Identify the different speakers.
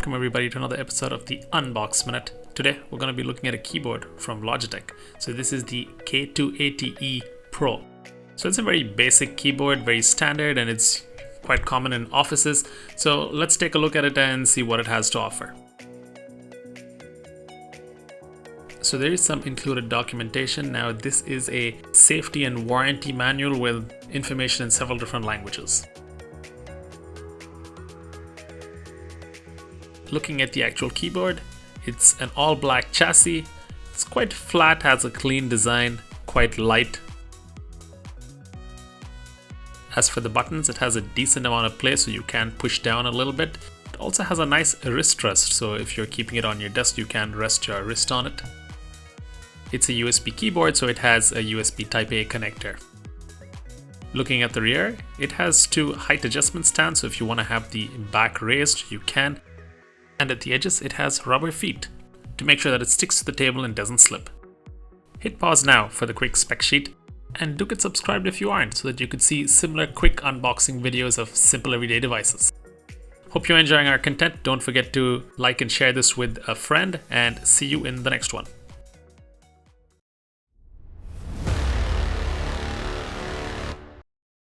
Speaker 1: Welcome everybody to another episode of the Unbox Minute. Today we're going to be looking at a keyboard from Logitech. So this is the K280e Pro. So it's a very basic keyboard, very standard, and it's quite common in offices. So let's take a look at it and see what it has to offer. So there is some included documentation. Now this is a safety and warranty manual with information in several different languages. Looking at the actual keyboard, it's an all black chassis. It's quite flat, has a clean design, quite light. As for the buttons, it has a decent amount of play, so you can push down a little bit. It also has a nice wrist rest, so if you're keeping it on your desk, you can rest your wrist on it. It's a USB keyboard, so it has a USB Type-A connector. Looking at the rear, it has two height adjustment stands, so if you want to have the back raised, you can. And at the edges, it has rubber feet to make sure that it sticks to the table and doesn't slip. Hit pause now for the quick spec sheet, and do get subscribed if you aren't, so that you could see similar quick unboxing videos of simple everyday devices. Hope you're enjoying our content. Don't forget to like and share this with a friend, and see you in the next one.